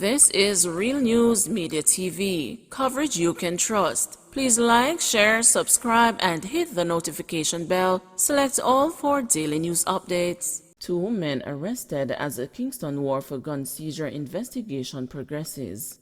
This is Real News Media TV, coverage you can trust. Please like, share, subscribe, and hit the notification bell. Select all for daily news updates. 2 men arrested as a Kingston Wharf gun seizure investigation progresses.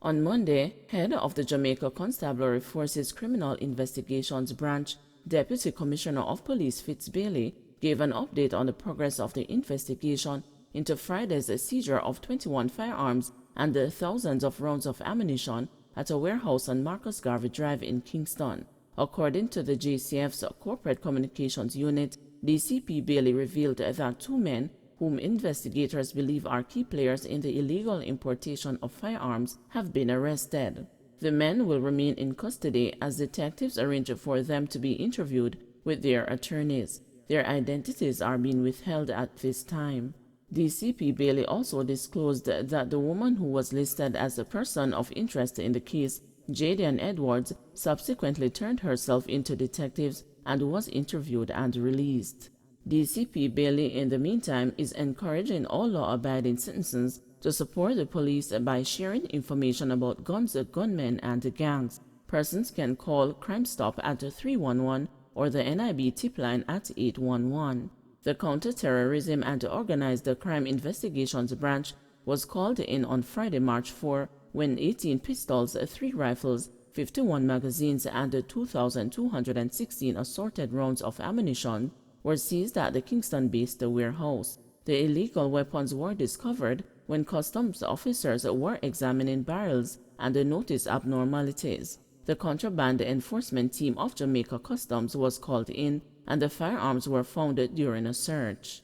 On Monday, head of the Jamaica Constabulary Forces Criminal Investigations Branch, Deputy Commissioner of Police Fitz Bailey, gave an update on the progress of the investigation into Friday's seizure of 21 firearms and the thousands of rounds of ammunition at a warehouse on Marcus Garvey Drive in Kingston. According to the JCF's Corporate Communications Unit, DCP Bailey revealed that 2 men, whom investigators believe are key players in the illegal importation of firearms, have been arrested. The men will remain in custody as detectives arrange for them to be interviewed with their attorneys. Their identities are being withheld at this time. DCP Bailey also disclosed that the woman who was listed as a person of interest in the case, Jadian Edwards, subsequently turned herself into detectives and was interviewed and released. DCP Bailey, in the meantime, is encouraging all law-abiding citizens to support the police by sharing information about guns, gunmen, and gangs. Persons can call Crime Stop at 311 or the NIB tip line at 811. The Counter-Terrorism and Organized Crime Investigations Branch was called in on Friday, March 4, when 18 pistols, 3 rifles, 51 magazines, and 2,216 assorted rounds of ammunition were seized at the Kingston-based warehouse. The illegal weapons were discovered when customs officers were examining barrels and noticed abnormalities. The Contraband Enforcement Team of Jamaica Customs was called in, and the firearms were found during a search.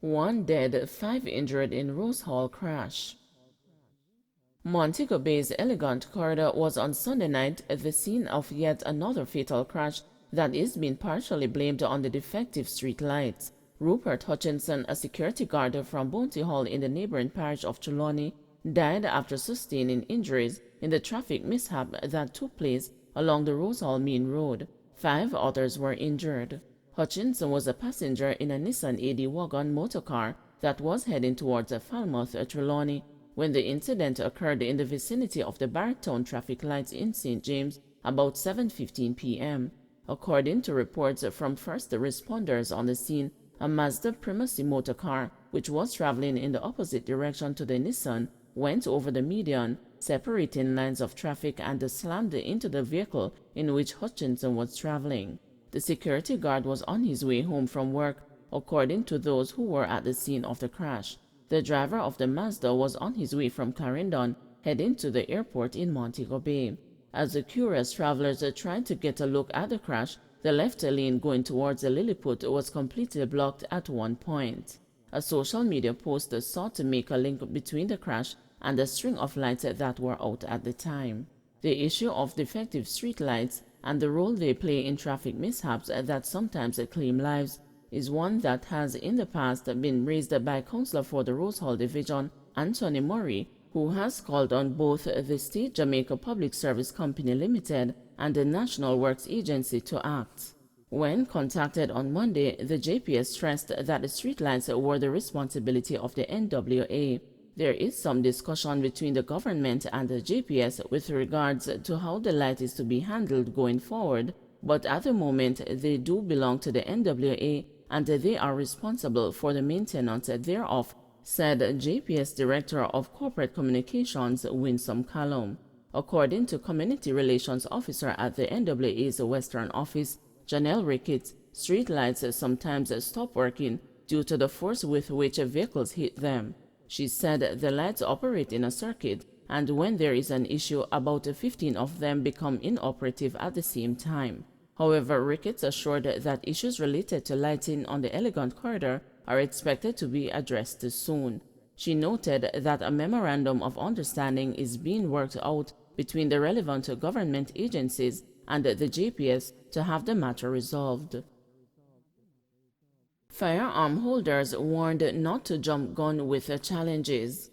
1 dead, 5 injured in Rose Hall crash. Montego Bay's Elegant Corridor was on Sunday night the scene of yet another fatal crash that is being partially blamed on the defective street lights. Rupert Hutchinson, a security guard from Bounty Hall in the neighboring parish of Trelawney, died after sustaining injuries in the traffic mishap that took place along the Rose Hall Main Road. 5 others were injured. Hutchinson was a passenger in a Nissan AD wagon motorcar that was heading towards Falmouth, Trelawney, when the incident occurred in the vicinity of the Barretown traffic lights in St. James about 7:15 p.m. According to reports from first responders on the scene, a Mazda Primacy motorcar, which was traveling in the opposite direction to the Nissan, went over the median, separating lines of traffic, and slammed into the vehicle in which Hutchinson was traveling. The security guard was on his way home from work, according to those who were at the scene of the crash. The driver of the Mazda was on his way from Clarendon, heading to the airport in Montego Bay. As the curious travelers tried to get a look at the crash, the left lane going towards Lilliput was completely blocked at one point. A social media post sought to make a link between the crash and a string of lights that were out at the time. The issue of defective street lights and the role they play in traffic mishaps that sometimes claim lives is one that has in the past been raised by Councillor for the Rose Hall Division, Anthony Murray, who has called on both the State Jamaica Public Service Company Limited and the National Works Agency to act. When contacted on Monday, the JPS stressed that the streetlights were the responsibility of the NWA. There is some discussion between the government and the JPS with regards to how the light is to be handled going forward, but at the moment they do belong to the NWA and they are responsible for the maintenance thereof, said JPS Director of Corporate Communications Winsome Callum. According to Community Relations Officer at the NWA's Western Office, Janelle Ricketts, streetlights sometimes stop working due to the force with which vehicles hit them. She said the lights operate in a circuit, and when there is an issue, about 15 of them become inoperative at the same time. However, Ricketts assured that issues related to lighting on the Elegant Corridor are expected to be addressed soon. She noted that a memorandum of understanding is being worked out between the relevant government agencies and the JPS to have the matter resolved. Firearm holders warned not to jump gun with challenges.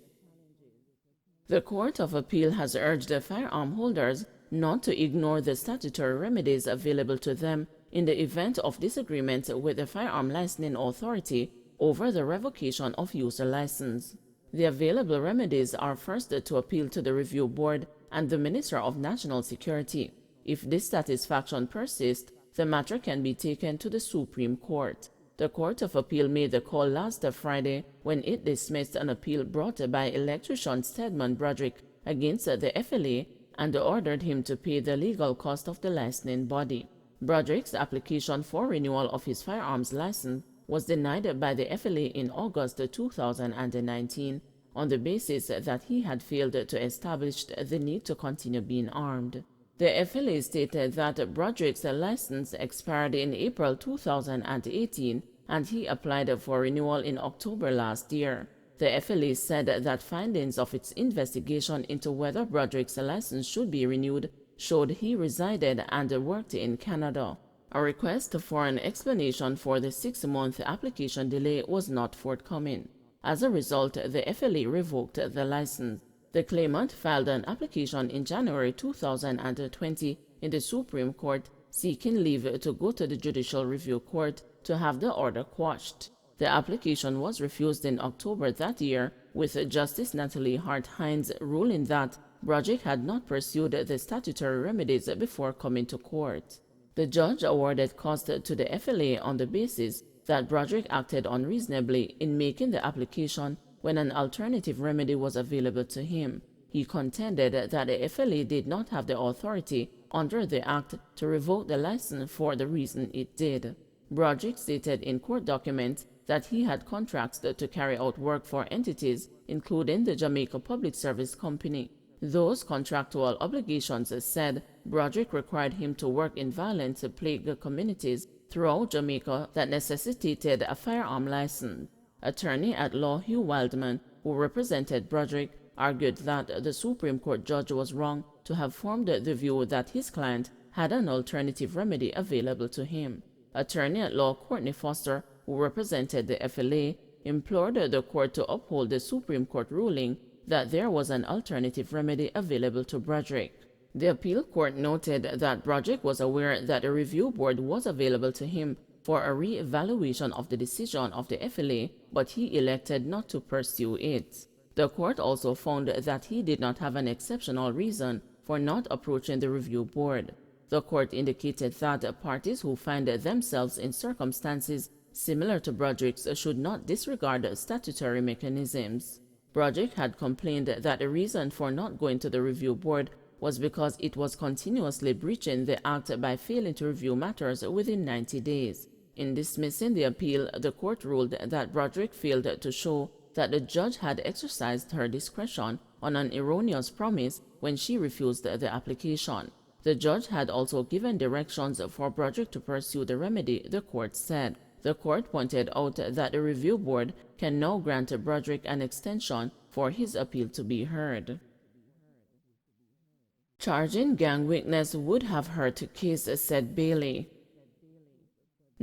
The Court of Appeal has urged firearm holders not to ignore the statutory remedies available to them in the event of disagreements with the Firearm Licensing Authority over the revocation of user license. The available remedies are first to appeal to the review board and the Minister of National Security. If dissatisfaction persists, the matter can be taken to the Supreme Court. The Court of Appeal made the call last Friday when it dismissed an appeal brought by electrician Stedman Broderick against the FLA and ordered him to pay the legal cost of the licensing body. Broderick's application for renewal of his firearms license was denied by the FLA in August 2019 on the basis that he had failed to establish the need to continue being armed. The FLA stated that Broderick's license expired in April 2018 and he applied for renewal in October last year. The FLA said that findings of its investigation into whether Broderick's license should be renewed showed he resided and worked in Canada. A request for an explanation for the 6-month application delay was not forthcoming. As a result, the FLA revoked the license. The claimant filed an application in January 2020 in the Supreme Court seeking leave to go to the Judicial Review Court to have the order quashed. The application was refused in October that year, with Justice Natalie Hart-Hines ruling that Broderick had not pursued the statutory remedies before coming to court. The judge awarded costs to the FLA on the basis that Broderick acted unreasonably in making the application when an alternative remedy was available to him. He contended that the FLA did not have the authority under the Act to revoke the license for the reason it did. Broderick stated in court documents that he had contracts to carry out work for entities, including the Jamaica Public Service Company. Those contractual obligations, said, Broderick required him to work in violence-plagued communities throughout Jamaica that necessitated a firearm license. Attorney-at-law Hugh Wildman, who represented Broderick, argued that the Supreme Court judge was wrong to have formed the view that his client had an alternative remedy available to him. Attorney-at-law Courtney Foster, who represented the FLA, implored the court to uphold the Supreme Court ruling that there was an alternative remedy available to Broderick. The appeal court noted that Broderick was aware that a review board was available to him for a re-evaluation of the decision of the FLA, but he elected not to pursue it. The court also found that he did not have an exceptional reason for not approaching the review board. The court indicated that parties who find themselves in circumstances similar to Broderick's should not disregard statutory mechanisms. Broderick had complained that the reason for not going to the review board was because it was continuously breaching the Act by failing to review matters within 90 days. In dismissing the appeal, the court ruled that Broderick failed to show that the judge had exercised her discretion on an erroneous promise when she refused the application. The judge had also given directions for Broderick to pursue the remedy, the court said. The court pointed out that the review board can now grant Broderick an extension for his appeal to be heard. Charging gang witness would have hurt case, said Bailey.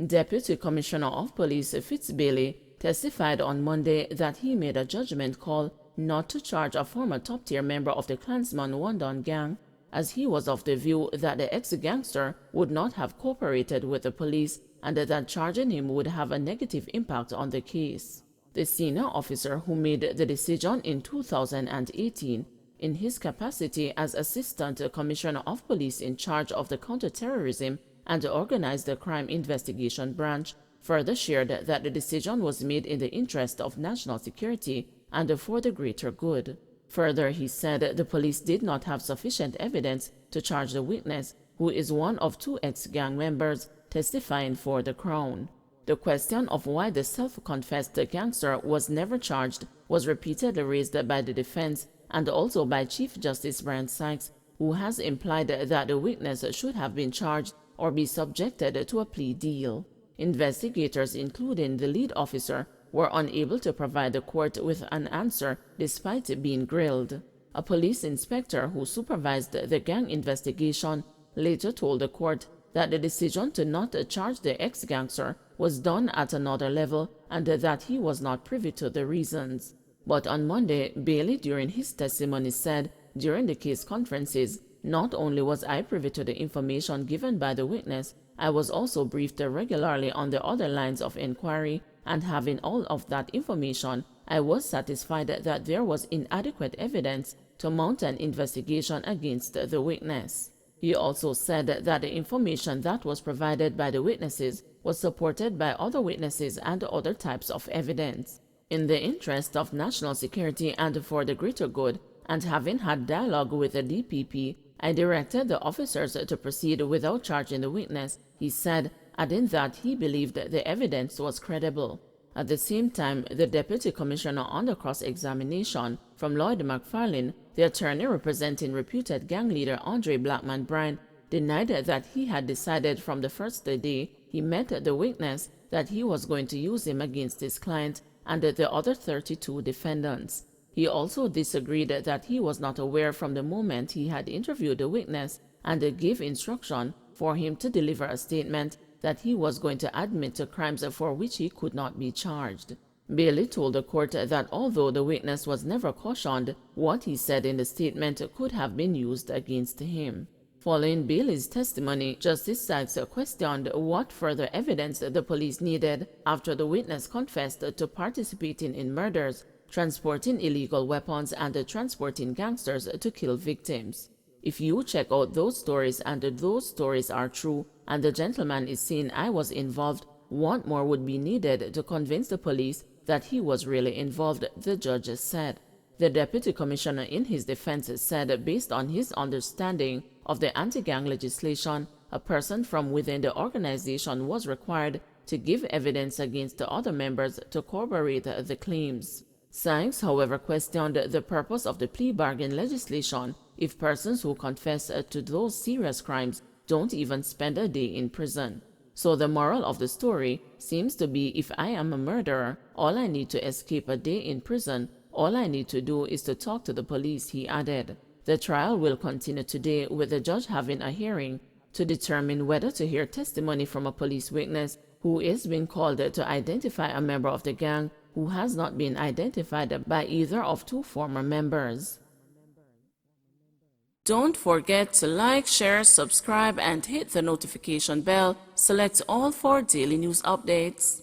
Deputy Commissioner of Police Fitz Bailey testified on Monday that he made a judgment call not to charge a former top-tier member of the Klansman Wandon gang, as he was of the view that the ex-gangster would not have cooperated with the police and that charging him would have a negative impact on the case. The senior officer who made the decision in 2018, in his capacity as Assistant Commissioner of Police in charge of the Counterterrorism and Organized Crime Investigation Branch, further shared that the decision was made in the interest of national security and for the greater good. Further, he said the police did not have sufficient evidence to charge the witness, who is one of 2 ex-gang members testifying for the Crown. The question of why the self-confessed gangster was never charged was repeatedly raised by the defense and also by Chief Justice Brian Sykes, who has implied that the witness should have been charged or be subjected to a plea deal. Investigators, including the lead officer, were unable to provide the court with an answer despite being grilled. A police inspector who supervised the gang investigation later told the court that the decision to not charge the ex-gangster was done at another level and that he was not privy to the reasons. But on Monday, Bailey, during his testimony, said, during the case conferences, not only was I privy to the information given by the witness, I was also briefed regularly on the other lines of inquiry and having all of that information, I was satisfied that there was inadequate evidence to mount an investigation against the witness. He also said that the information that was provided by the witnesses was supported by other witnesses and other types of evidence. In the interest of national security and for the greater good, and having had dialogue with the DPP, I directed the officers to proceed without charging the witness, he said, adding that he believed the evidence was credible. At the same time, the Deputy Commissioner under cross-examination from Lloyd McFarlane, the attorney representing reputed gang leader Andre Blackman Bryan, denied that he had decided from the first day he met the witness that he was going to use him against his client and the other 32 defendants. He also disagreed that he was not aware from the moment he had interviewed the witness and gave instruction for him to deliver a statement that he was going to admit to crimes for which he could not be charged. Bailey told the court that although the witness was never cautioned, what he said in the statement could have been used against him. Following Bailey's testimony, Justice Sykes questioned what further evidence the police needed after the witness confessed to participating in murders, transporting illegal weapons, and transporting gangsters to kill victims. If you check out those stories and those stories are true, and the gentleman is saying I was involved, what more would be needed to convince the police that he was really involved, the judge said. The Deputy Commissioner in his defense said based on his understanding of the anti-gang legislation, a person from within the organization was required to give evidence against the other members to corroborate the claims. Sykes, however, questioned the purpose of the plea bargain legislation if persons who confess to those serious crimes don't even spend a day in prison. So the moral of the story seems to be if I am a murderer, all I need to escape a day in prison, all I need to do is to talk to the police, he added. The trial will continue today with the judge having a hearing to determine whether to hear testimony from a police witness who is being called to identify a member of the gang who has not been identified by either of two former members. Don't forget to like, share, subscribe, and hit the notification bell. Select all for daily news updates.